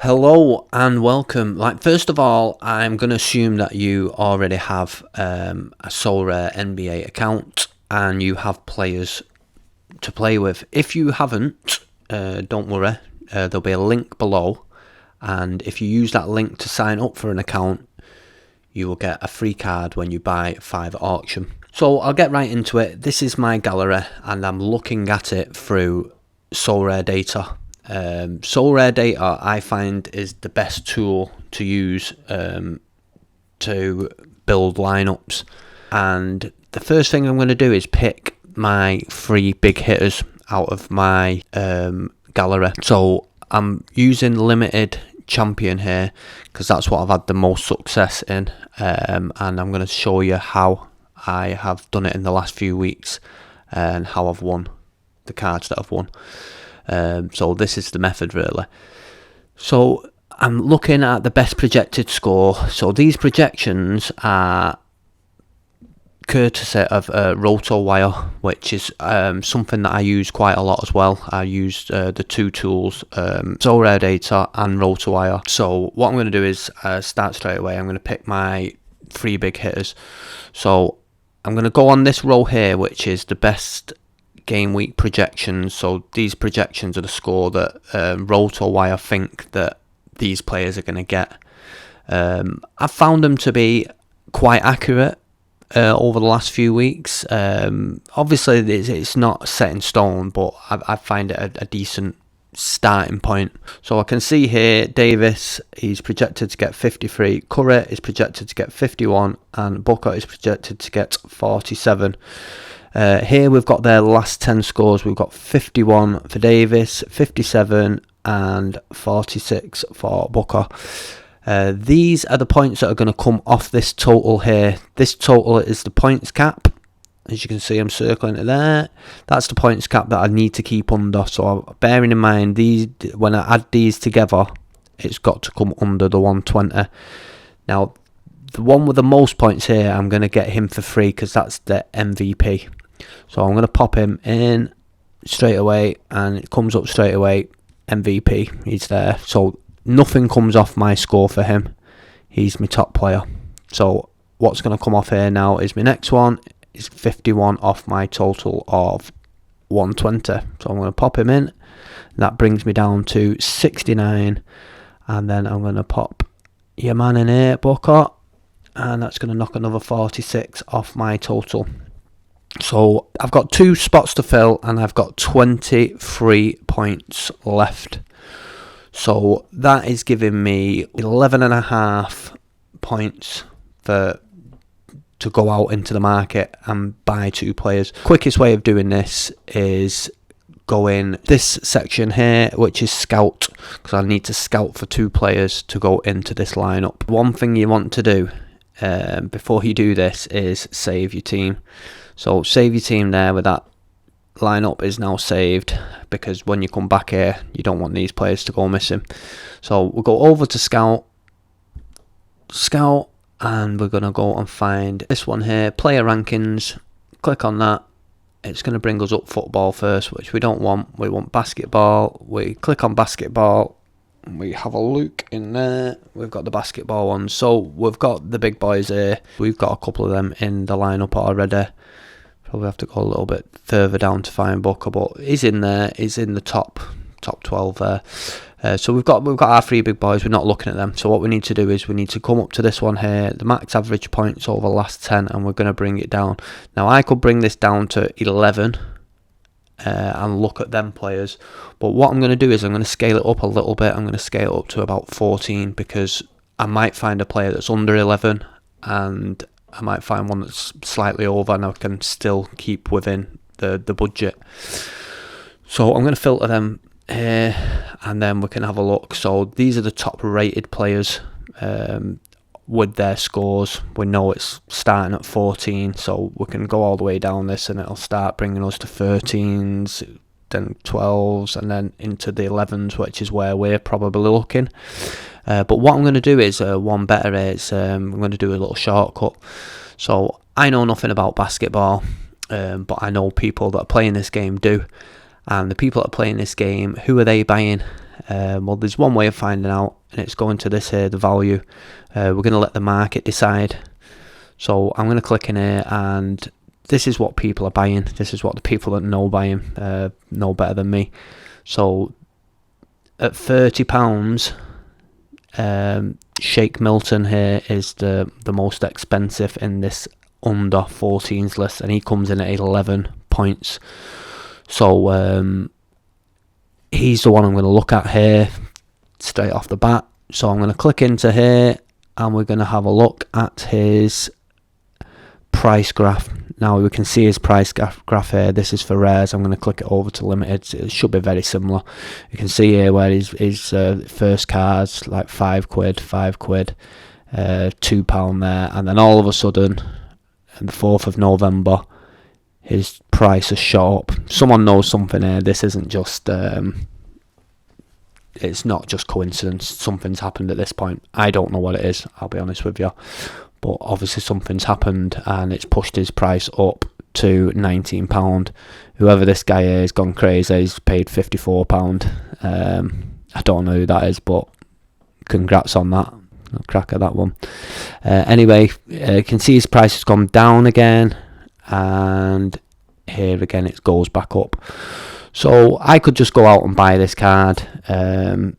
Hello and welcome. First of all, I'm going to assume that you already have a Sorare NBA account and you have players to play with. If you haven't, don't worry. There'll be a link below, and if you use that link to sign up for an account, you will get a free card when you buy 5 at auction. So I'll get right into it. This is my gallery, and I'm looking at it through Sorare data. Sorare data I find is the best tool to use to build lineups, and the first thing I'm going to do is pick my 3 big hitters out of my gallery. So I'm using limited champion here because that's what I've had the most success in, and I'm going to show you how I have done it in the last few weeks and how I've won the cards that I've won. So this is the method really. So I'm looking at the best projected score. So these projections are courtesy of RotoWire, which is something that I use quite a lot as well. I use the 2 tools, Sorare Data and RotoWire. So what I'm going to do is start straight away. I'm going to pick my 3 big hitters. So I'm going to go on this row here, which is the best game week projections. So these projections are the score that RotoWire think that these players are going to get. I've found them to be quite accurate over the last few weeks. Obviously it's not set in stone, but I find it a decent starting point. So I can see here Davis, he's projected to get 53, Curry is projected to get 51, and Booker is projected to get 47. Here we've got their last 10 scores. We've got 51 for Davis, 57 and 46 for Booker. These are the points that are going to come off this total here. This total is the points cap. As you can see, I'm circling it there. That's the points cap that I need to keep under. So bearing in mind, these, when I add these together, it's got to come under the 120. Now, the one with the most points here, I'm going to get him for free because that's the MVP. So I'm going to pop him in straight away, and it comes up straight away, MVP, he's there. So nothing comes off my score for him. He's my top player. So what's going to come off here now is my next one is 51 off my total of 120. So I'm going to pop him in. That brings me down to 69. And then I'm going to pop your man in here, Booker. And that's going to knock another 46 off my total. So I've got 2 spots to fill, and I've got 23 points left. So that is giving me 11.5 points to go out into the market and buy 2 players. Quickest way of doing this is go in this section here, which is scout, because I need to scout for 2 players to go into this lineup. One thing you want to do before you do this is save your team. So save your team there, with that lineup is now saved, because when you come back here you don't want these players to go missing. So we'll go over to scout, and we're going to go and find this one here, player rankings. Click on that. It's going to bring us up football first, which we don't want. We want basketball. We click on basketball. We have a look in there. We've got the basketball ones. So we've got the big boys here. We've got a couple of them in the lineup already. Probably have to go a little bit further down to find Booker, but he's in there. He's in the top 12 there. So we've got our 3 big boys. We're not looking at them. So what we need to do is we need to come up to this one here, the max average points over the last 10, and we're going to bring it down. Now I could bring this down to 11 and look at them players, but what I'm going to do is I'm going to scale it up a little bit. I'm going to scale it up to about 14, because I might find a player that's under 11, and I might find one that's slightly over, and I can still keep within the budget. So I'm going to filter them here, and then we can have a look. So these are the top rated players with their scores. We know it's starting at 14, so we can go all the way down this, and it'll start bringing us to 13s, then 12s, and then into the 11s, which is where we're probably looking. But what I'm going to do is one better is I'm going to do a little shortcut. So I know nothing about basketball, but I know people that are playing this game do. And the people that are playing this game, who are they buying? Well, there's one way of finding out, and it's going to this here, the value. We're going to let the market decide. So I'm going to click in here, and this is what people are buying. This is what the people that know buying know better than me. So at £30, Shake Milton here is the most expensive in this under 14s list, and he comes in at 11 points. So he's the one I'm going to look at here straight off the bat. So I'm going to click into here, and we're going to have a look at his price graph. Now we can see his price graph here. This is for rares. I'm going to click it over to limited. It should be very similar. You can see here where his first cards like £5, £5, £2 there, and then all of a sudden, on the 4th of November, his price has shot up. Someone knows something here. This isn't just it's not just coincidence. Something's happened at this point. I don't know what it is, I'll be honest with you, but obviously something's happened and it's pushed his price up to £19. Whoever this guy is gone crazy. He's paid £54. I don't know who that is, but congrats on that. I'll crack at that one. Anyway, you can see his price has gone down again, and here again it goes back up. So I could just go out and buy this card, but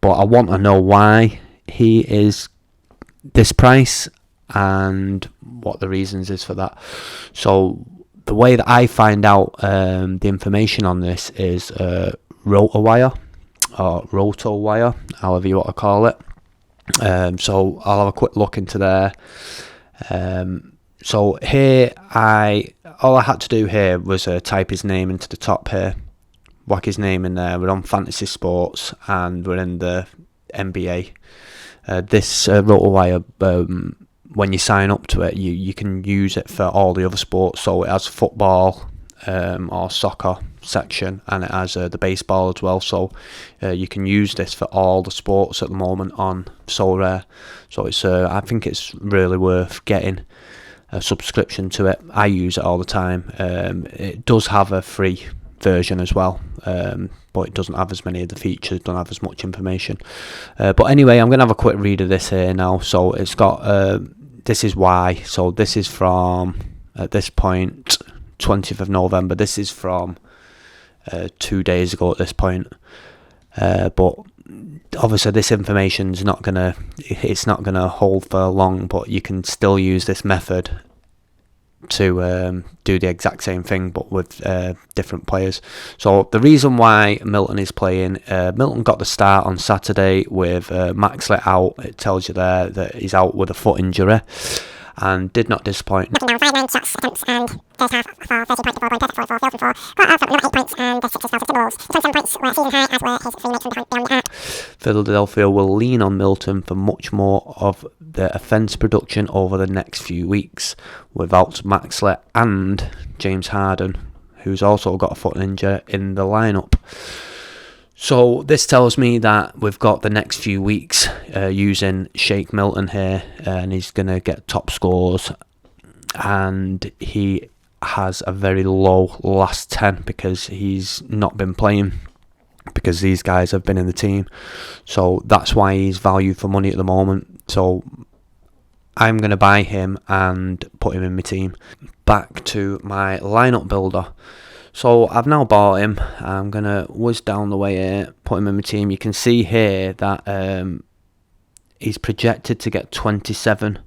I want to know why he is this price and what the reasons is for that. So the way that I find out the information on this is RotoWire, or RotoWire, however you want to call it. So I'll have a quick look into there. So here all I had to do here was type his name into the top here, whack his name in there. We're on Fantasy Sports and we're in the NBA. This RotoWire, when you sign up to it, you can use it for all the other sports. So it has football or soccer section, and it has the baseball as well. So you can use this for all the sports at the moment on Sorare. So it's I think it's really worth getting a subscription to it. I use it all the time. It does have a free version as well, but it doesn't have as many of the features, don't have as much information. But anyway, I'm going to have a quick read of this here now. So it's got this is why. So this is from at this point 20th of November. This is from 2 days ago at this point. But obviously this information's not gonna hold for long, but you can still use this method to do the exact same thing, but with different players. So the reason why Milton is playing, Milton got the start on Saturday with Maxley out. It tells you there that he's out with a foot injury, and did not disappoint. 5 shots attempts and first half for 30.4 points, perfect 44, field 4. Got out from another 8 points and the 6 fell to Timberwolves. 27 points were season high, as were his 3 mates from beyond the arc. Philadelphia will lean on Milton for much more of the offence production over the next few weeks, without Maxley and James Harden, who's also got a foot injury, in the lineup. So this tells me that we've got the next few weeks using Shake Milton here, and he's going to get top scores, and he has a very low last 10 because he's not been playing, because these guys have been in the team. So that's why he's valued for money at the moment. So I'm going to buy him and put him in my team. Back to my lineup builder. So I've now bought him. I'm going to whiz down the way here, put him in my team. You can see here that he's projected to get 27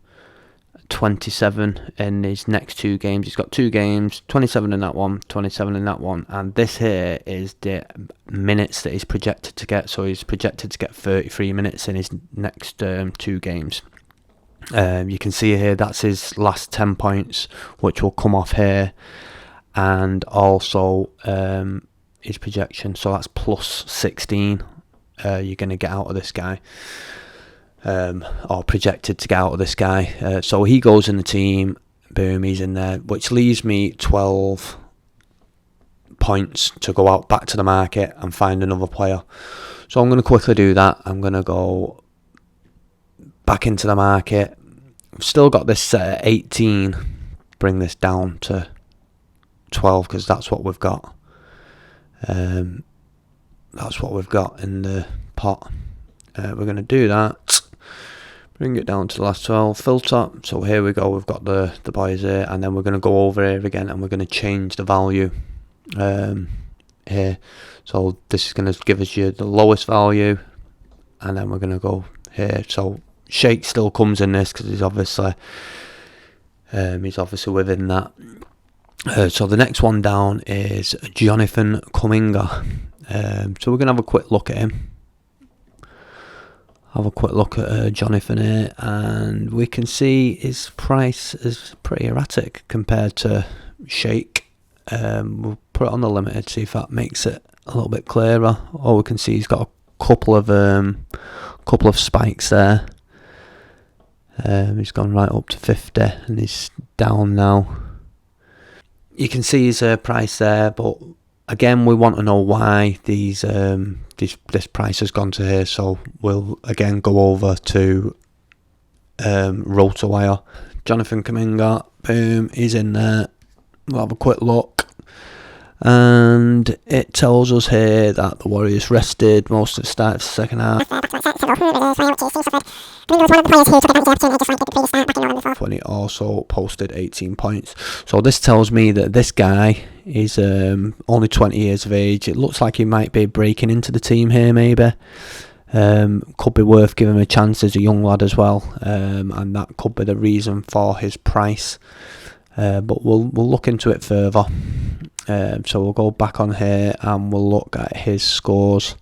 in his next 2 games. He's got 2 games, 27 in that one, 27 in that one. And this here is the minutes that he's projected to get. So he's projected to get 33 minutes in his next 2 games. You can see here that's his last 10 points, which will come off here. And also his projection, so that's plus 16 you're going to get out of this guy, or projected to get out of this guy. So he goes in the team, boom, he's in there, which leaves me 12 points to go out back to the market and find another player. So I'm going to quickly do that. I'm going to go back into the market. I've still got this set at 18, bring this down to 12 because that's what we've got. that's what we've got in the pot. We're going to do that. Bring it down to the last 12, filter. So here we go, we've got the boys here, and then we're going to go over here again and we're going to change the value here. So this is going to give us the lowest value, and then we're going to go here. So Shake still comes in this because he's obviously within that. So the next one down is Jonathan Kuminga. So we're going to have a quick look at him. Have a quick look at Jonathan here, and we can see his price is pretty erratic compared to Shake. We'll put it on the limited, see if that makes it a little bit clearer. Or we can see he's got a couple of spikes there. He's gone right up to 50 and he's down now. You can see his price there, but again, we want to know why this price has gone to here. So we'll again go over to RotoWire. Jonathan Kuminga, boom, he's in there. We'll have a quick look, and it tells us here that the Warriors rested most of the start of the second half. When he also posted 18 points. So this tells me that this guy is only 20 years of age. It looks like he might be breaking into the team here, maybe. Could be worth giving him a chance as a young lad as well, and that could be the reason for his price. But we'll look into it further. So we'll go back on here and we'll look at his scores.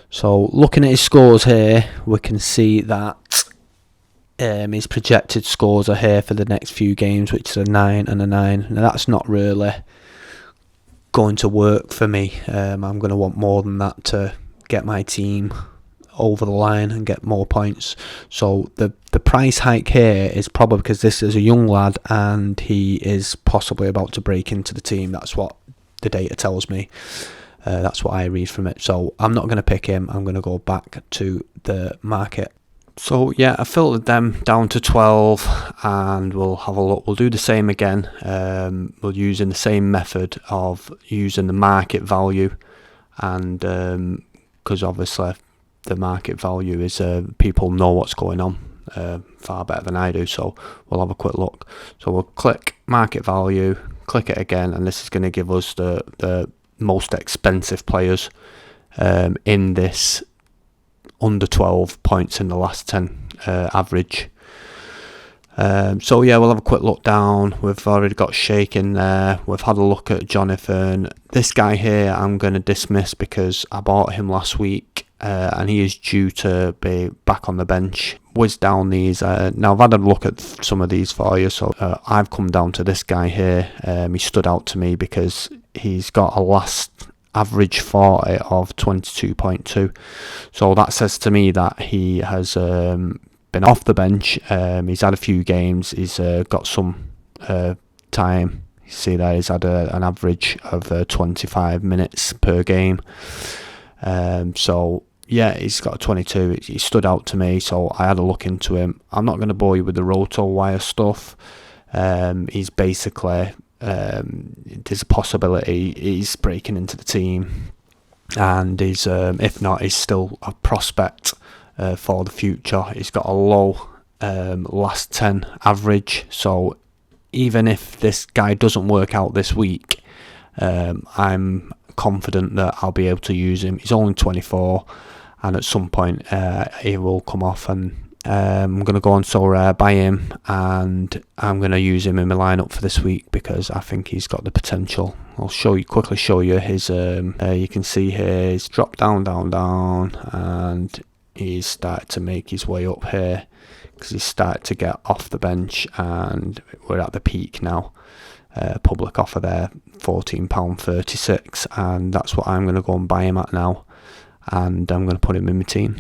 So looking at his scores here, we can see that his projected scores are here for the next few games, which is a 9 and a 9. Now that's not really going to work for me. I'm going to want more than that to get my team over the line and get more points. So the price hike here is probably because this is a young lad and he is possibly about to break into the team. That's what the data tells me. That's what I read from it. So I'm not going to pick him. I'm going to go back to the market. So yeah, I filtered them down to 12 and we'll have a look. We'll do the same again. We're using the same method of using the market value, and because obviously the market value is people know what's going on far better than I do. So we'll have a quick look. So we'll click market value, click it again, and this is going to give us the most expensive players in this under 12 points in the last 10 average. So yeah, we'll have a quick look down. We've already got Shake in there. We've had a look at Jonathan. This guy here I'm going to dismiss because I bought him last week and he is due to be back on the bench. Whiz down these. Now I've had a look at some of these for you. So I've come down to this guy here. He stood out to me because he's got a last average 40 of 22.2. So that says to me that he has been off the bench. He's had a few games. He's got some time. You see there, he's had an average of 25 minutes per game. So yeah, he's got a 22. He stood out to me, so I had a look into him. I'm not going to bore you with the RotoWire stuff. He's basically there's a possibility he's breaking into the team, and he's if not, he's still a prospect for the future. He's got a low last 10 average, so even if this guy doesn't work out this week, I'm confident that I'll be able to use him. He's only 24, and at some point he will come off, and I'm going to go on Sorare, buy him, and I'm going to use him in my lineup for this week because I think he's got the potential. I'll quickly show you his, you can see here, he's dropped down, and he's started to make his way up here because he's started to get off the bench, and we're at the peak now. Public offer there, £14.36, and that's what I'm going to go and buy him at now, and I'm going to put him in my team.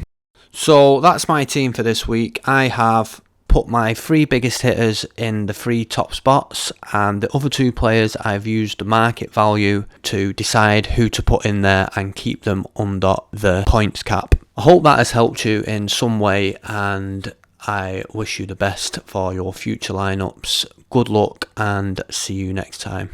So that's my team for this week. I have put my 3 biggest hitters in the 3 top spots, and the other 2 players I've used the market value to decide who to put in there and keep them under the points cap. I hope that has helped you in some way, and I wish you the best for your future lineups. Good luck and see you next time.